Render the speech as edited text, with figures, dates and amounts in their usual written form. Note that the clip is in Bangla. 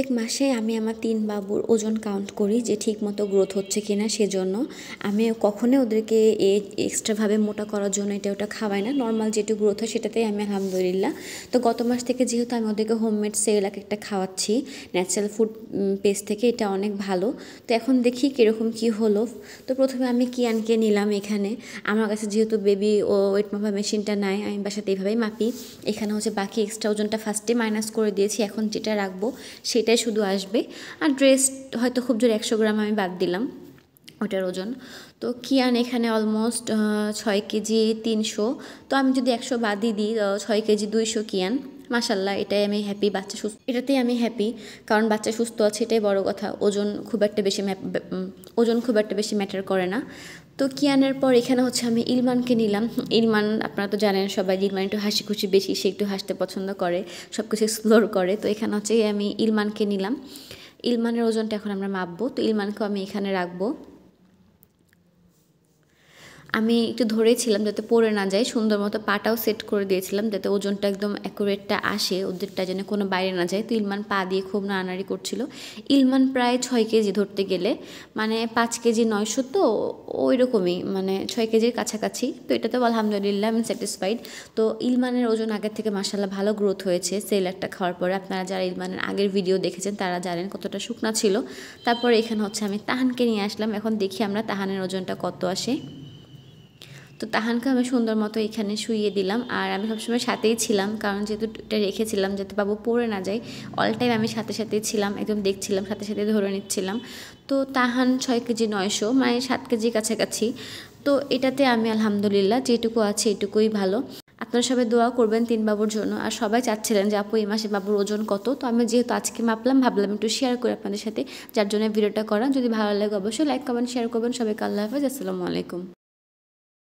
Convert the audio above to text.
প্রত্যেক মাসে আমি আমার 3 বাবুর ওজন কাউন্ট করি যে ঠিকমতো গ্রোথ হচ্ছে কিনা। সেজন্য আমি কখনোই ওদেরকে এক্সট্রাভাবে মোটা করার জন্য এটা ওটা খাওয়াই না। নর্মাল যেটুকু গ্রোথ হয় সেটাতেই আমি আলহামদুলিল্লাহ। তো গত মাস থেকে যেহেতু আমি ওদেরকে হোমমেড সেরেলাক একটা খাওয়াচ্ছি ন্যাচারাল ফুড পেজ থেকে, এটা অনেক ভালো। তো এখন দেখি কীরকম কী হলো। তো প্রথমে আমি কিয়ানকে নিলাম এখানে। আমার কাছে যেহেতু বেবি ও ওয়েট মাপা মেশিনটা নাই, আমি বাসাতে এইভাবেই মাপি। এখানে হচ্ছে বাকি এক্সট্রা ওজনটা ফার্স্টে মাইনাস করে দিয়েছি, এখন যেটা রাখবো সেটাই শুধু আসবে। আর ড্রেস হয়তো খুব জোর 100 গ্রাম আমি বাদ দিলাম ওটার ওজন। তো কিয়ান এখানে অলমোস্ট 6 কেজি 300। তো আমি যদি 100 বাদই দিই 6 কেজি 200 কিয়ান। মাশাল্লাহ, এটাই আমি হ্যাপি। বাচ্চা সুস্থ, এটাতেই আমি হ্যাপি, কারণ বাচ্চা সুস্থ আছে, এটাই বড় কথা। ওজন খুব একটা বেশি ম্যাটার করে না। তো কিয়ানের পর এখানে হচ্ছে আমি ইলমানকে নিলাম। ইলমান আপনারা তো জানেন সবাই, ইলমান একটু হাসি খুশি বেশি, সে একটু হাসতে পছন্দ করে, সব কিছু এক্সপ্লোর করে। তো এখানে হচ্ছে আমি ইলমানকে নিলাম। ইলমানের ওজনটা এখন আমরা মাপবো। তো ইলমানকেও আমি এখানে রাখবো। আমি একটু ধরেছিলাম যাতে পড়ে না যায়, সুন্দর মতো পাটাও সেট করে দিয়েছিলাম যাতে ওজনটা একদম অ্যাকুরেটটা আসে, ওদেরটা যেন কোনো বাইরে না যায়। তো ইলমান পা দিয়ে খুব নাড়ানাড়ি করছিল। ইলমান প্রায় 6 কেজি ধরতে গেলে, মানে 5 কেজি 900, তো ওই রকমই, মানে 6 কেজির কাছাকাছি। তো এটাতেও আলহামদুলিল্লাহ আমি স্যাটিসফাইড। তো ইলমানের ওজন আগের থেকে মাশাআল্লাহ ভালো গ্রোথ হয়েছে সেরেলাকটা খাওয়ার পরে। আপনারা যারা ইলমানের আগের ভিডিও দেখেছেন তারা জানেন কতটা শুকনা ছিল। তারপরে এখানে হচ্ছে আমি তাহানকে নিয়ে আসলাম। এখন দেখি আমরা তাহানের ওজনটা কত আসে। তো তাহানকে আমি সুন্দর মতো এখানে শুইয়ে দিলাম। আর আমি সবসময় সাথেই ছিলাম, কারণ যেহেতু এটা রেখেছিলাম যাতে বাবু পড়ে না যায়, অল টাইম আমি সাথেই ছিলাম, একদম দেখছিলাম, সাথে ধরে নিচ্ছিলাম। তো তাহান 6 কেজি 900, মানে 7 কেজি কাছাকাছি। তো এটাতে আমি আলহামদুলিল্লাহ যেটুকু আছে এটুকুই ভালো। আপনারা সবাই দোয়া করবেন 3 বাবুর জন্য। আর সবাই চাচ্ছিলেন যে আপু এই মাসে বাবুর ওজন কত। তো আমি যেহেতু আজকে মাপলাম, ভাবলাম একটু শেয়ার করি আপনাদের সাথে, যার জন্য ভিডিওটা করা। যদি ভালো লাগে অবশ্যই লাইক কমেন্ট শেয়ার করবেন। সবাইকে আল্লাহ হাফেজ, আসসালামু আলাইকুম।